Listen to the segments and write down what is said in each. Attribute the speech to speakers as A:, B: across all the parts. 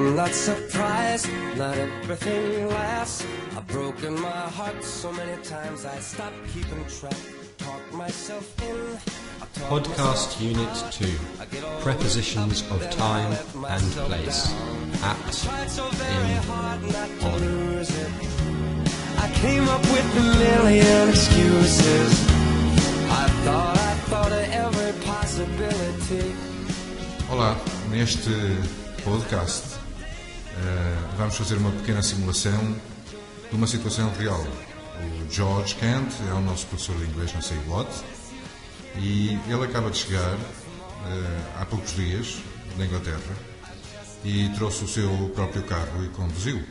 A: I'm not surprised, not everything lasts. I've broken my heart so many times I stopped keeping track. Talk myself in.
B: Podcast Unit 2, Prepositions of Time and Place, at, in, on.
A: I came up with a million excuses. I thought of every possibility.
C: Olá, neste podcast vamos fazer uma pequena simulação de uma situação real. O George Kent é o nosso professor de inglês, não sei what, e ele acaba de chegar há poucos dias da Inglaterra e trouxe o seu próprio carro e conduziu.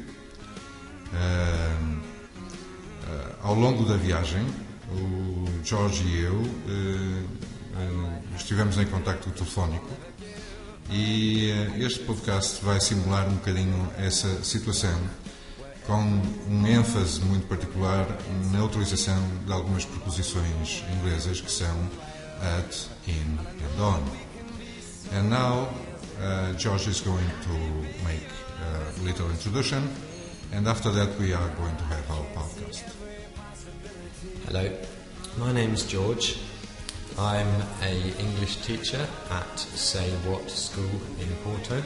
C: Ao longo da viagem, o George e eu estivemos em contacto telefónico e este podcast vai simular um bocadinho essa situação, com um ênfase muito particular na utilização de algumas preposições inglesas que são at, in and on. And now George is going to make a little introduction, and after that we are going to have our podcast.
B: Hello, my name's George. I'm an English teacher at Say What School in Porto.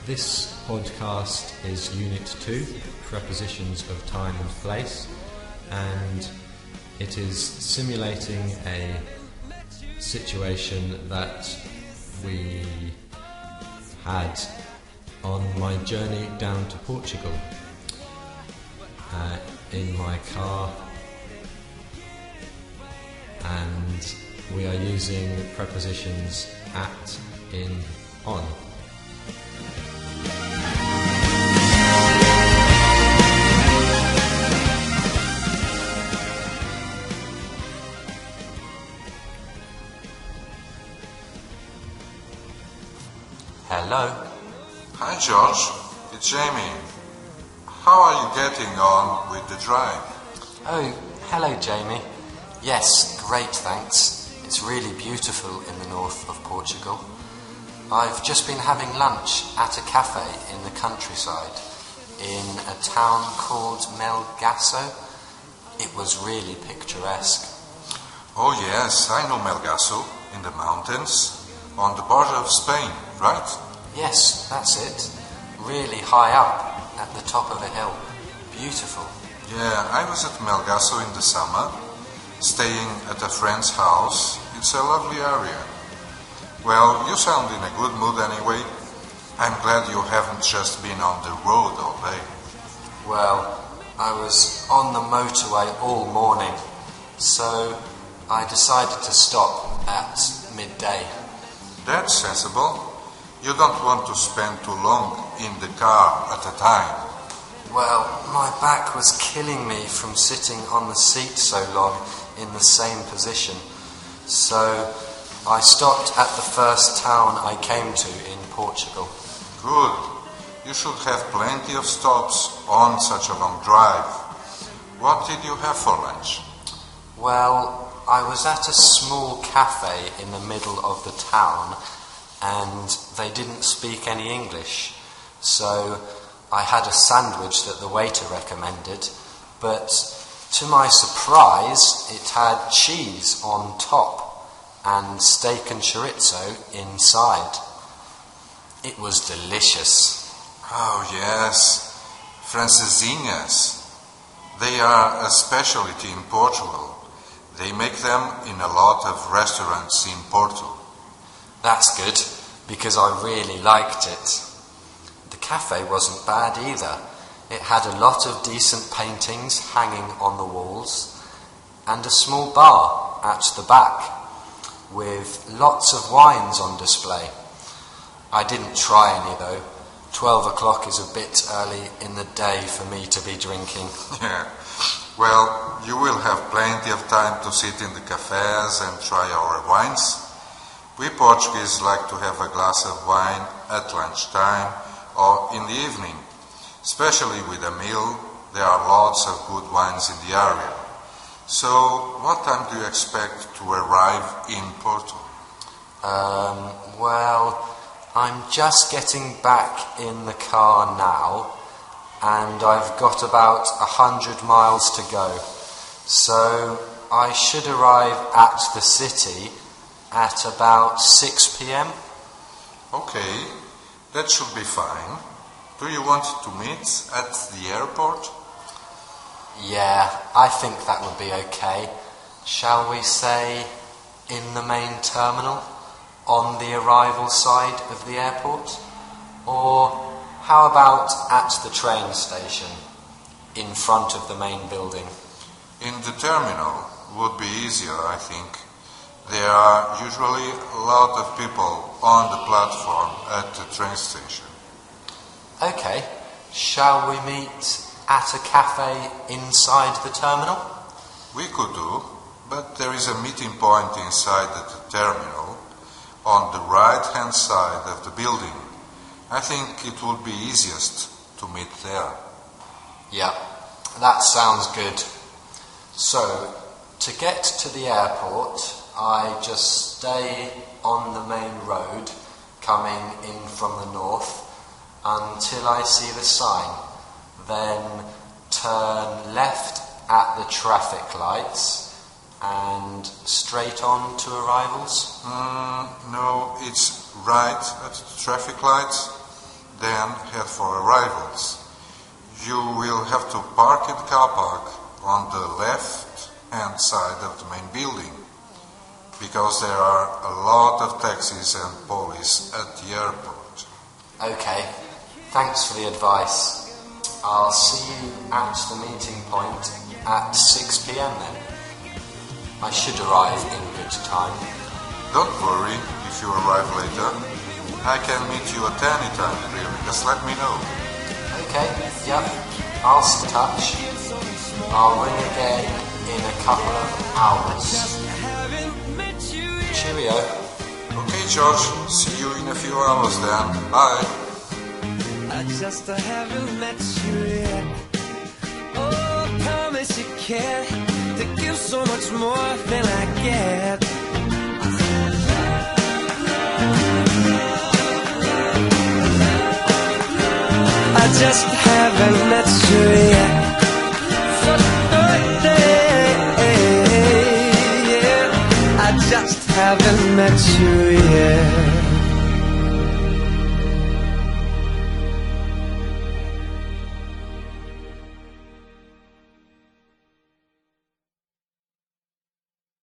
B: This podcast is Unit 2, Prepositions of Time and Place, and it is simulating a situation that we had on my journey down to Portugal. In my car, and we are using prepositions at, in, on. Hello.
C: Hi George, it's Jamie. How are you getting on with the drive?
D: Oh, hello Jamie. Yes, great thanks. It's really beautiful in the north of Portugal. I've just been having lunch at a cafe in the countryside in a town called Melgaço. It was really picturesque.
C: Oh yes, I know Melgaço, in the mountains, on the border of Spain, right?
D: Yes, that's it. Really high up at the top of a hill. Beautiful.
C: Yeah, I was at Melgaço in the summer, staying at a friend's house. It's a lovely area. Well, you sound in a good mood anyway. I'm glad you haven't just been on the road all day.
D: Well, I was on the motorway all morning, so I decided to stop at midday.
C: That's sensible. You don't want to spend too long in the car at a time.
D: Well, my back was killing me from sitting on the seat so long in the same position. So I stopped at the first town I came to in Portugal.
C: Good. You should have plenty of stops on such a long drive. What did you have for lunch?
D: Well, I was at a small cafe in the middle of the town, and they didn't speak any English. So I had a sandwich that the waiter recommended, but to my surprise, it had cheese on top and steak and chorizo inside. It was delicious.
C: Oh yes, francesinhas. They are a specialty in Portugal. They make them in a lot of restaurants in Porto.
D: That's good, because I really liked it. The cafe wasn't bad either. It had a lot of decent paintings hanging on the walls and a small bar at the back with lots of wines on display. I didn't try any though. 12 o'clock is a bit early in the day for me to be drinking.
C: Yeah. Well, you will have plenty of time to sit in the cafes and try our wines. We Portuguese like to have a glass of wine at lunchtime or in the evening. Especially with a meal, there are lots of good wines in the area. So, what time do you expect to arrive in Porto?
D: Well, I'm just getting back in the car now, and I've got about 100 miles to go. So I should arrive at the city at about 6 p.m.
C: Okay, that should be fine. Do you want to meet at the airport?
D: Yeah, I think that would be okay. Shall we say in the main terminal, on the arrival side of the airport? Or how about at the train station, in front of the main building?
C: In the terminal would be easier, I think. There are usually a lot of people on the platform at the train station.
D: Okay, shall we meet at a cafe inside the terminal?
C: We could do, but there is a meeting point inside the terminal on the right-hand side of the building. I think it would be easiest to meet there.
D: Yeah, that sounds good. So, to get to the airport, I just stay on the main road coming in from the north until I see the sign, then turn left at the traffic lights and straight on to arrivals?
C: No, it's right at the traffic lights, then head for arrivals. You will have to park in the car park on the left-hand side of the main building, because there are a lot of taxis and police at the airport.
D: Okay, thanks for the advice. I'll see you at the meeting point at 6 p.m. then. I should arrive in good time.
C: Don't worry if you arrive later. I can meet you at any time, really. Just let me know.
D: Okay, yep, I'll stay in touch. I'll ring again in a couple of hours. Cheerio.
C: Okay, George. See you in a few hours then. Bye.
A: I just haven't met you yet. Oh, promise you care to give so much more than I get. I just haven't met you yet. I just haven't met you yet.